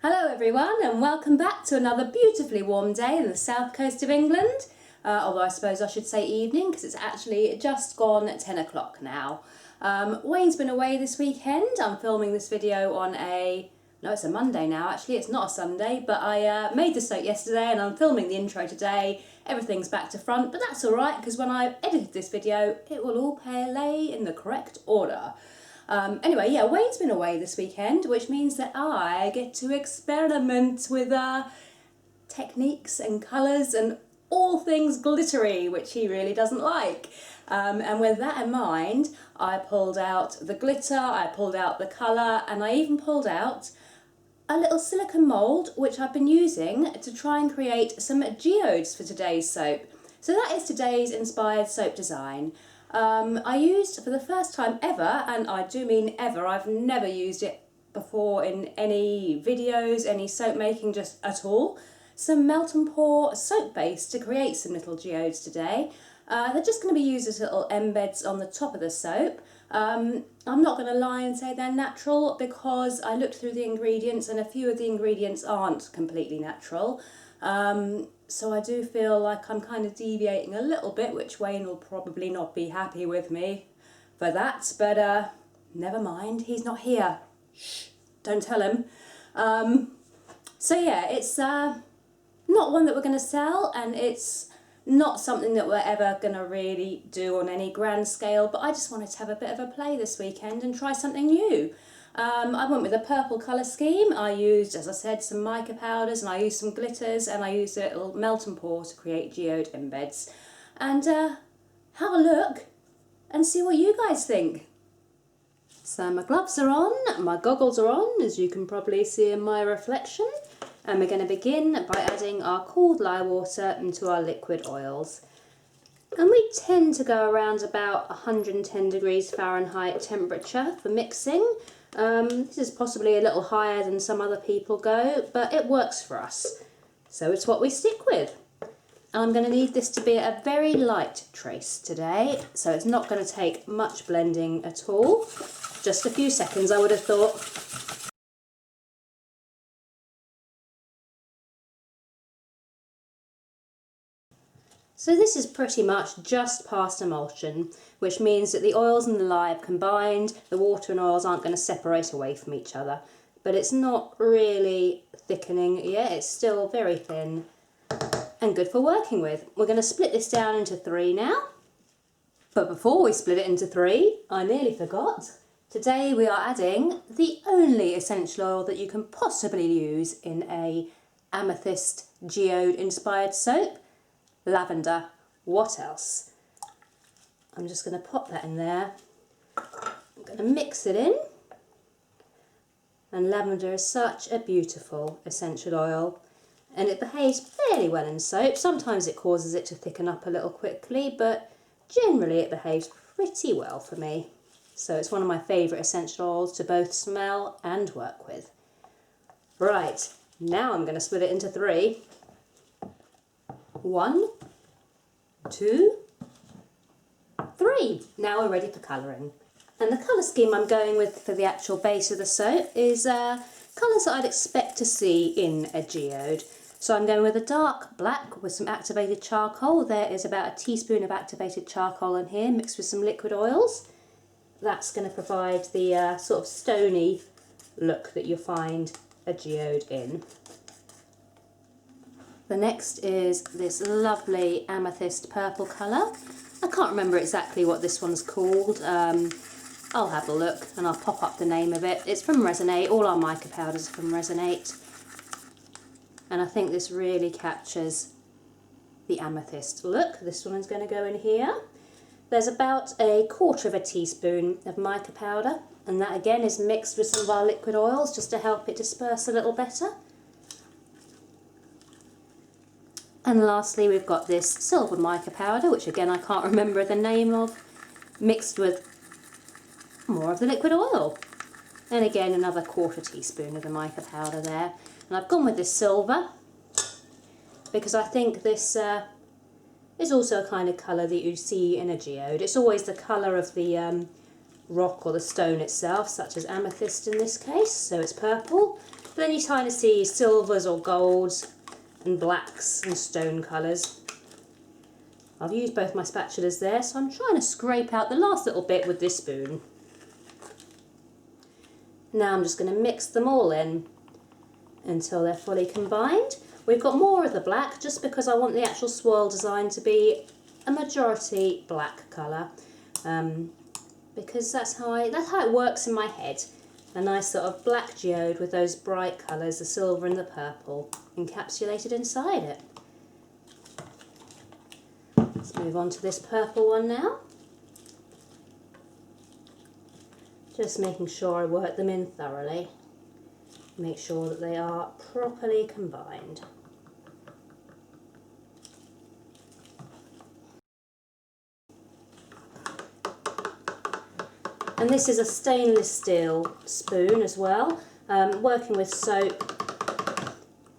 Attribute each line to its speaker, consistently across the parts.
Speaker 1: Hello everyone and welcome back to another beautifully warm day in the south coast of England. Although I suppose I should say evening because it's actually just gone at 10 o'clock now. Wayne's been away this weekend. I'm filming this video on it's a Monday now actually, it's not a Sunday, but I made the soap yesterday and I'm filming the intro today. Everything's back to front, but that's alright because when I edited this video it will all lay in the correct order. Anyway, yeah, Wayne's been away this weekend, which means that I get to experiment with techniques and colours and all things glittery, which he really doesn't like. And with that in mind, I pulled out the glitter, I pulled out the colour, and I even pulled out a little silicone mould, which I've been using to try and create some geodes for today's soap. So that is today's inspired soap design. I used, for the first time ever, and I do mean ever, I've never used it before in any videos, any soap making, just at all, some melt and pour soap base to create some little geodes today. They're just going to be used as little embeds on the top of the soap. I'm not going to lie and say they're natural because I looked through the ingredients and a few of the ingredients aren't completely natural. So I do feel like I'm kind of deviating a little bit, which Wayne will probably not be happy with me for that, but never mind, he's not here. Shh, don't tell him. So yeah, it's not one that we're going to sell, and it's not something that we're ever going to really do on any grand scale, but I just wanted to have a bit of a play this weekend and try something new. I went with a purple colour scheme. I used, as I said, some mica powders, and I used some glitters, and I used a little melt and pour to create geode embeds. And have a look and see what you guys think. So my gloves are on, my goggles are on, as you can probably see in my reflection. And we're going to begin by adding our cooled lye water into our liquid oils. And we tend to go around about 110 degrees Fahrenheit temperature for mixing. This is possibly a little higher than some other people go, but it works for us. So it's what we stick with. I'm going to need this to be a very light trace today, so it's not going to take much blending at all. Just a few seconds, I would have thought. So this is pretty much just past emulsion, which means that the oils and the lye have combined, the water and oils aren't going to separate away from each other. But it's not really thickening yet, it's still very thin and good for working with. We're going to split this down into 3 now. But before we split it into 3, I nearly forgot. Today we are adding the only essential oil that you can possibly use in a Amethyst Geode inspired soap. Lavender. What else? I'm just going to pop that in there. I'm going to mix it in. And lavender is such a beautiful essential oil, and it behaves fairly well in soap. Sometimes it causes it to thicken up a little quickly, but generally it behaves pretty well for me. So it's one of my favourite essential oils to both smell and work with. Right, now I'm going to split it into 3. 1, 2, 3. Now we're ready for colouring. And the colour scheme I'm going with for the actual base of the soap is colours that I'd expect to see in a geode. So I'm going with a dark black with some activated charcoal. There is about a teaspoon of activated charcoal in here mixed with some liquid oils. That's going to provide the sort of stony look that you'll find a geode in. The next is this lovely amethyst purple colour. I can't remember exactly what this one's called. I'll have a look and I'll pop up the name of it. It's from Resonate. All our mica powders are from Resonate. And I think this really captures the amethyst look. This one is going to go in here. There's about 1/4 teaspoon of mica powder, and that again is mixed with some of our liquid oils just to help it disperse a little better. And lastly we've got this silver mica powder, which again I can't remember the name of, mixed with more of the liquid oil. And again another 1/4 teaspoon of the mica powder there. And I've gone with this silver because I think this is also a kind of colour that you see in a geode. It's always the colour of the rock or the stone itself, such as amethyst in this case, so it's purple. But then you kind of see silvers or golds and blacks and stone colours. I've used both my spatulas there, so I'm trying to scrape out the last little bit with this spoon. Now I'm just going to mix them all in until they're fully combined. We've got more of the black just because I want the actual swirl design to be a majority black colour, because that's how it works in my head. A nice sort of black geode with those bright colours, the silver and the purple, encapsulated inside it. Let's move on to this purple one now. Just making sure I work them in thoroughly. Make sure that they are properly combined. And this is a stainless steel spoon as well. Working with soap,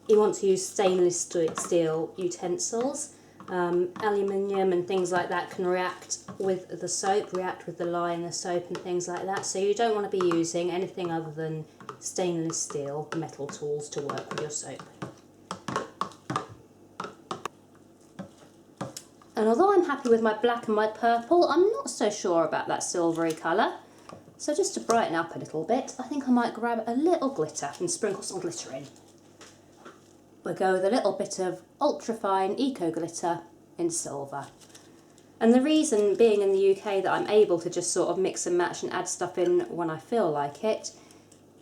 Speaker 1: you want to use stainless steel utensils. Aluminium and things like that can react with the soap, react with the lye in the soap and things like that. So you don't want to be using anything other than stainless steel metal tools to work with your soap. And although I'm happy with my black and my purple, I'm not so sure about that silvery colour. So just to brighten up a little bit, I think I might grab a little glitter and sprinkle some glitter in. We'll go with a little bit of ultrafine eco glitter in silver. And the reason being in the UK that I'm able to just sort of mix and match and add stuff in when I feel like it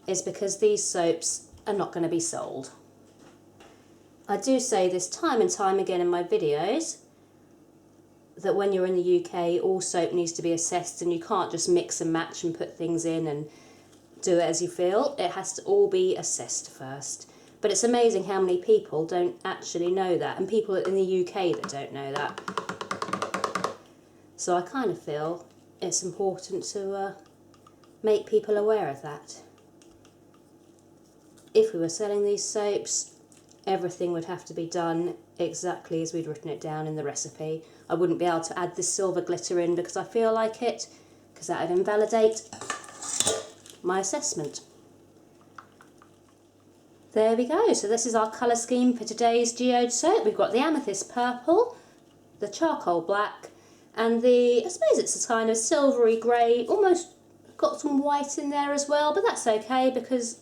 Speaker 1: is because these soaps are not going to be sold. I do say this time and time again in my videos that when you're in the UK, all soap needs to be assessed and you can't just mix and match and put things in and do it as you feel. It has to all be assessed first. But it's amazing how many people don't actually know that, and people in the UK that don't know that. So I kind of feel it's important to make people aware of that. If we were selling these soaps, everything would have to be done exactly as we'd written it down in the recipe. I wouldn't be able to add this silver glitter in because I feel like it, because that would invalidate my assessment. There we go, so this is our colour scheme for today's geode soap. We've got the amethyst purple, the charcoal black, and I suppose it's a kind of silvery grey, almost got some white in there as well, but that's okay because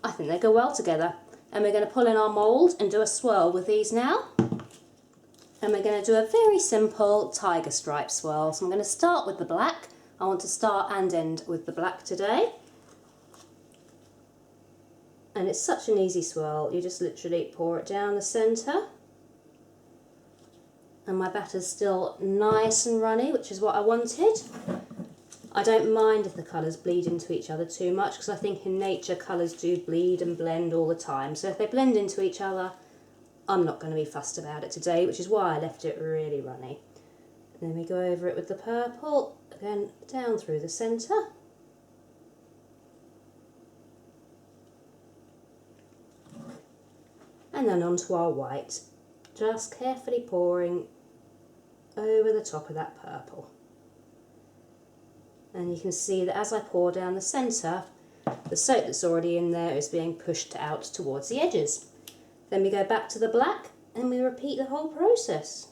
Speaker 1: I think they go well together. And we're going to pull in our mould and do a swirl with these now. And we're going to do a very simple tiger stripe swirl. So I'm going to start with the black. I want to start and end with the black today. And it's such an easy swirl, you just literally pour it down the centre. And my batter's still nice and runny, which is what I wanted. I don't mind if the colours bleed into each other too much, because I think in nature colours do bleed and blend all the time. So if they blend into each other, I'm not going to be fussed about it today, which is why I left it really runny. And then we go over it with the purple, again down through the centre. And then onto our white, just carefully pouring over the top of that purple. And you can see that as I pour down the centre, the soap that's already in there is being pushed out towards the edges. Then we go back to the black and we repeat the whole process.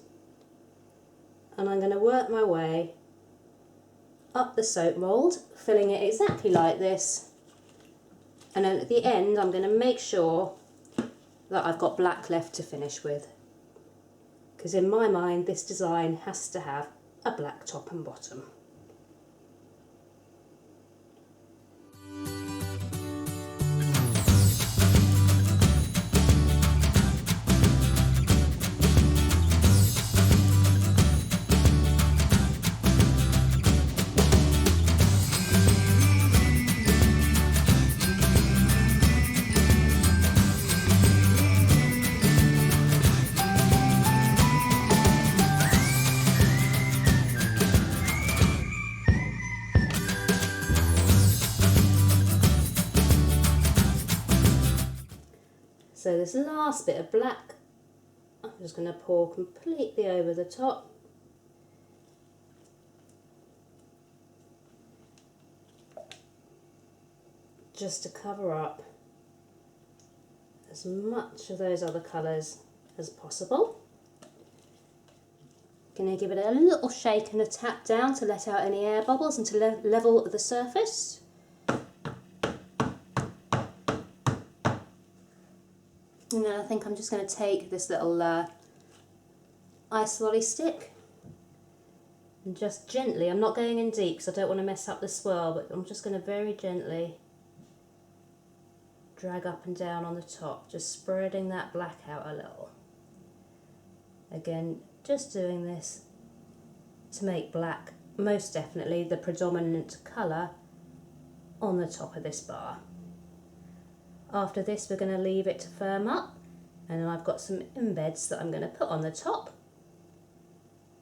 Speaker 1: And I'm going to work my way up the soap mould, filling it exactly like this. And then at the end, I'm going to make sure that I've got black left to finish with. Because in my mind, this design has to have a black top and bottom. So this last bit of black, I'm just going to pour completely over the top. Just to cover up as much of those other colours as possible. Going to give it a little shake and a tap down to let out any air bubbles and to level the surface. And then I think I'm just going to take this little ice lolly stick and just gently, I'm not going in deep because I don't want to mess up the swirl, but I'm just going to very gently drag up and down on the top, just spreading that black out a little. Again, just doing this to make black most definitely the predominant colour on the top of this bar. After this we're going to leave it to firm up, and then I've got some embeds that I'm going to put on the top.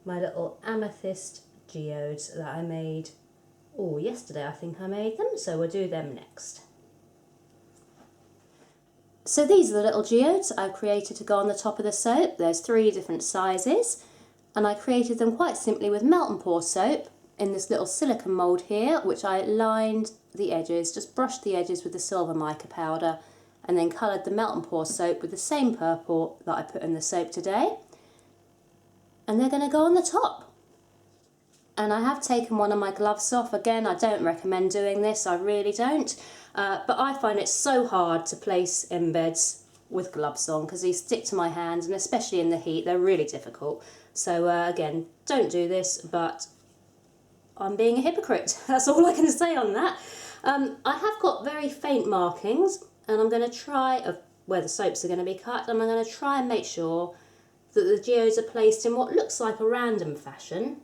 Speaker 1: My little Amethyst Geodes that I made, yesterday I think I made them, so we'll do them next. So these are the little geodes I've created to go on the top of the soap. There's 3 different sizes, and I created them quite simply with melt and pour soap in this little silicone mould here, which I lined the edges, just brushed the edges with the silver mica powder, and then coloured the melt and pour soap with the same purple that I put in the soap today. And they're going to go on the top. And I have taken one of my gloves off. Again, I don't recommend doing this, I really don't. But I find it so hard to place embeds with gloves on because they stick to my hands, and especially in the heat, they're really difficult. So again, don't do this, but I'm being a hypocrite. That's all I can say on that. I have got very faint markings, and I'm going to try, where the soaps are going to be cut, and I'm going to try and make sure that the geodes are placed in what looks like a random fashion,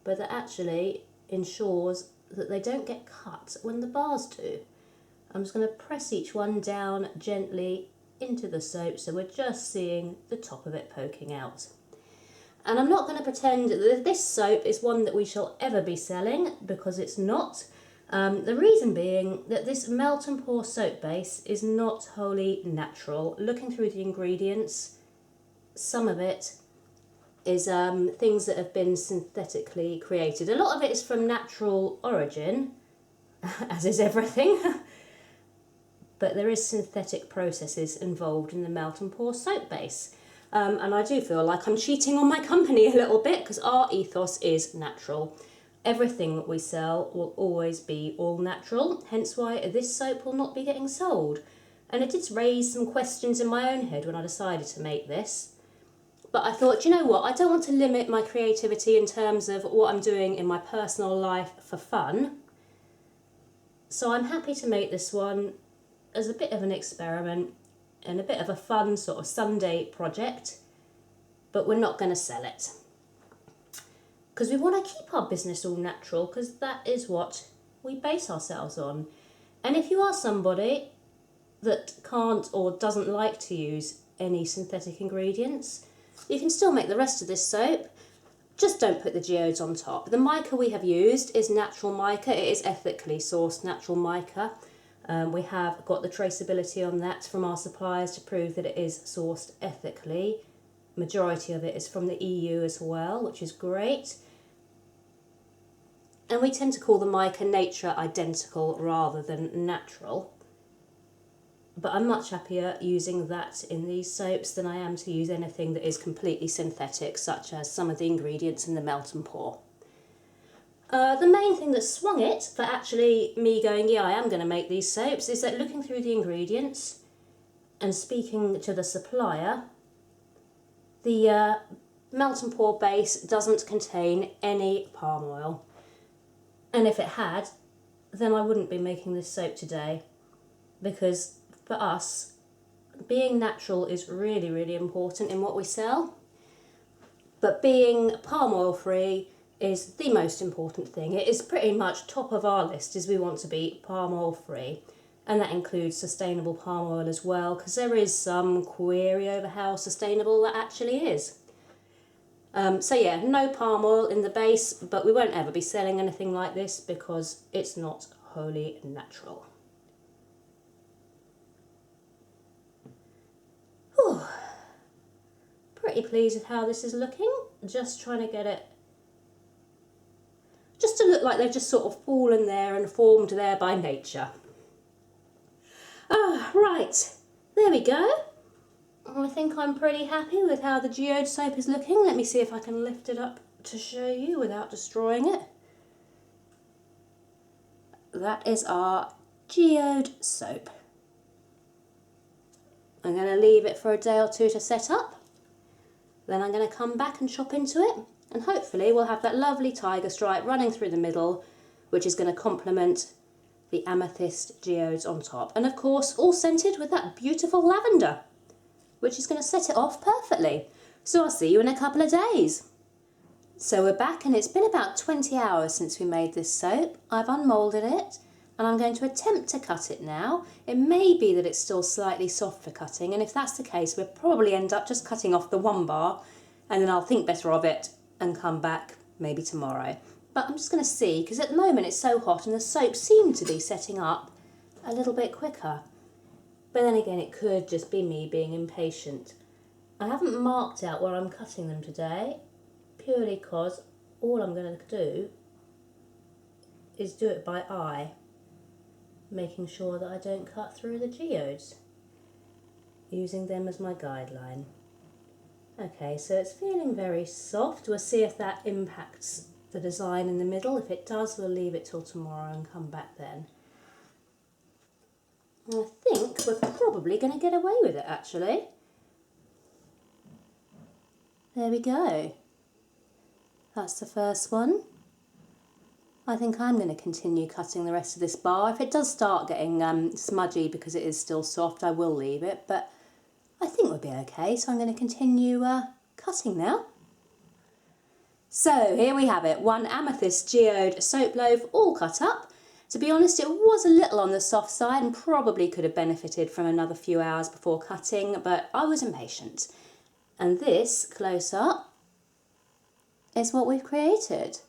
Speaker 1: but that actually ensures that they don't get cut when the bars do. I'm just going to press each one down gently into the soap so we're just seeing the top of it poking out. And I'm not going to pretend that this soap is one that we shall ever be selling, because it's not. The reason being that this melt and pour soap base is not wholly natural. Looking through the ingredients, some of it is things that have been synthetically created. A lot of it is from natural origin, as is everything, but there is synthetic processes involved in the melt and pour soap base. And I do feel like I'm cheating on my company a little bit, because our ethos is natural. Everything that we sell will always be all natural, hence why this soap will not be getting sold. And it did raise some questions in my own head when I decided to make this. But I thought, you know what, I don't want to limit my creativity in terms of what I'm doing in my personal life for fun. So I'm happy to make this one as a bit of an experiment and a bit of a fun sort of Sunday project, but we're not going to sell it. Because we want to keep our business all natural, because that is what we base ourselves on. And if you are somebody that can't or doesn't like to use any synthetic ingredients, you can still make the rest of this soap, just don't put the geodes on top. The mica we have used is natural mica, it is ethically sourced natural mica. We have got the traceability on that from our suppliers to prove that it is sourced ethically. Majority of it is from the EU as well, which is great. And we tend to call the mica nature identical rather than natural. But I'm much happier using that in these soaps than I am to use anything that is completely synthetic, such as some of the ingredients in the melt and pour. The main thing that swung it for actually me going, yeah, I am going to make these soaps, is that looking through the ingredients and speaking to the supplier, the melt and pour base doesn't contain any palm oil. And if it had, then I wouldn't be making this soap today, because for us, being natural is really, really important in what we sell. But being palm oil free is the most important thing. It is pretty much top of our list, is we want to be palm oil free. And that includes sustainable palm oil as well, because there is some query over how sustainable that actually is. So yeah, no palm oil in the base, but we won't ever be selling anything like this because it's not wholly natural. Whew. Pretty pleased with how this is looking. Just trying to get it just to look like they've just sort of fallen there and formed there by nature. Ah, right. There we go. I think I'm pretty happy with how the geode soap is looking. Let me see if I can lift it up to show you without destroying it. That is our geode soap. I'm going to leave it for a day or two to set up. Then I'm going to come back and chop into it, and hopefully we'll have that lovely tiger stripe running through the middle, which is going to complement the amethyst geodes on top. And of course, all scented with that beautiful lavender, which is going to set it off perfectly. So I'll see you in a couple of days. So we're back, and it's been about 20 hours since we made this soap. I've unmoulded it, and I'm going to attempt to cut it now. It may be that it's still slightly soft for cutting, and if that's the case, we'll probably end up just cutting off the one bar, and then I'll think better of it and come back maybe tomorrow. But I'm just going to see, because at the moment it's so hot and the soap seemed to be setting up a little bit quicker. But then again, it could just be me being impatient. I haven't marked out where I'm cutting them today, purely because all I'm going to do is do it by eye, making sure that I don't cut through the geodes, using them as my guideline. Okay, so it's feeling very soft. We'll see if that impacts the design in the middle. If it does, we'll leave it till tomorrow and come back then. I think we're probably going to get away with it, actually. There we go. That's the first one. I think I'm going to continue cutting the rest of this bar. If it does start getting smudgy because it is still soft, I will leave it, but I think we'll be okay, so I'm going to continue cutting now. So here we have it, one amethyst geode soap loaf all cut up. To be honest, it was a little on the soft side and probably could have benefited from another few hours before cutting, but I was impatient. And this, close up, is what we've created.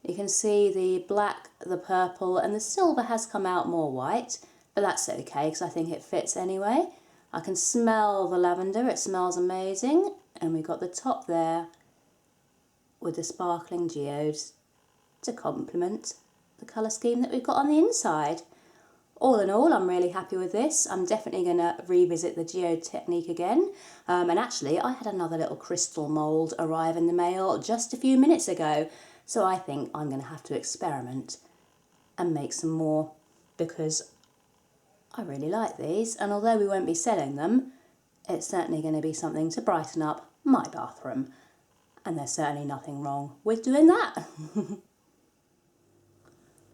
Speaker 1: You can see the black, the purple, and the silver has come out more white, but that's okay because I think it fits anyway. I can smell the lavender, it smells amazing, and we've got the top there with the sparkling geodes to complement the colour scheme that we've got on the inside. All in all, I'm really happy with this. I'm definitely going to revisit the geode technique again. And actually, I had another little crystal mould arrive in the mail just a few minutes ago. So I think I'm going to have to experiment and make some more because I really like these. And although we won't be selling them, it's certainly going to be something to brighten up my bathroom. And there's certainly nothing wrong with doing that.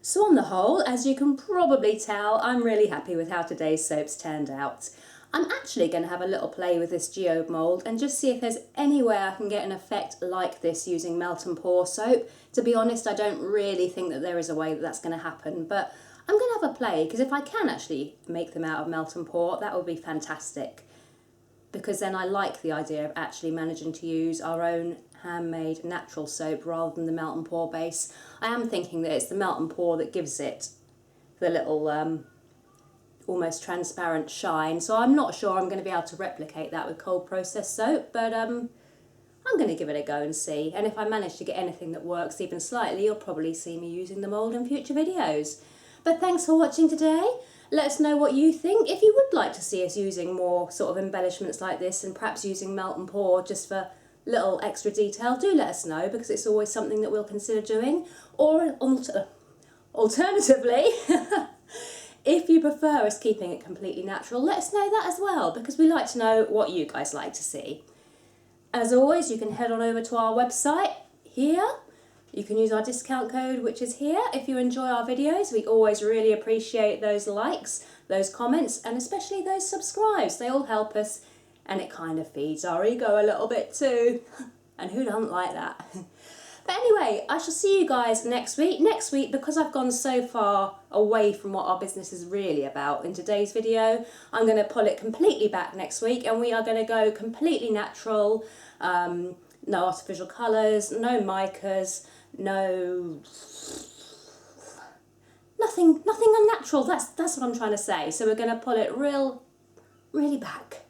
Speaker 1: So on the whole, as you can probably tell, I'm really happy with how today's soaps turned out. I'm actually going to have a little play with this geode mould and just see if there's any way I can get an effect like this using melt and pour soap. To be honest, I don't really think that there is a way that that's going to happen, but I'm going to have a play because if I can actually make them out of melt and pour, that would be fantastic. Because then I like the idea of actually managing to use our own handmade natural soap rather than the melt and pour base. I am thinking that it's the melt and pour that gives it the little almost transparent shine, so I'm not sure I'm going to be able to replicate that with cold process soap, but I'm going to give it a go and see, and if I manage to get anything that works even slightly, you'll probably see me using the mould in future videos. But thanks for watching today. Let us know what you think. If you would like to see us using more sort of embellishments like this and perhaps using melt and pour just for little extra detail, do let us know because it's always something that we'll consider doing. Or alternatively, if you prefer us keeping it completely natural, let us know that as well because we like to know what you guys like to see. As always, you can head on over to our website here. You can use our discount code, which is here, if you enjoy our videos. We always really appreciate those likes, those comments, and especially those subscribes. They all help us, and it kind of feeds our ego a little bit too. And who doesn't like that? But anyway, I shall see you guys next week. Next week, because I've gone so far away from what our business is really about in today's video, I'm going to pull it completely back next week, and we are going to go completely natural. No artificial colours, no micas, nothing unnatural. That's what I'm trying to say. So we're going to pull it really back.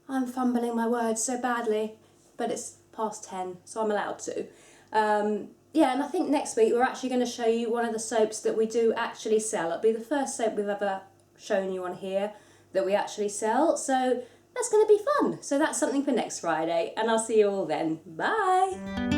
Speaker 1: I'm fumbling my words so badly, but it's past 10, so I'm allowed to. Yeah, and I think next week we're actually going to show you one of the soaps that we do actually sell. It'll be the first soap we've ever shown you on here that we actually sell. So that's going to be fun. So that's something for next Friday, and I'll see you all then. Bye!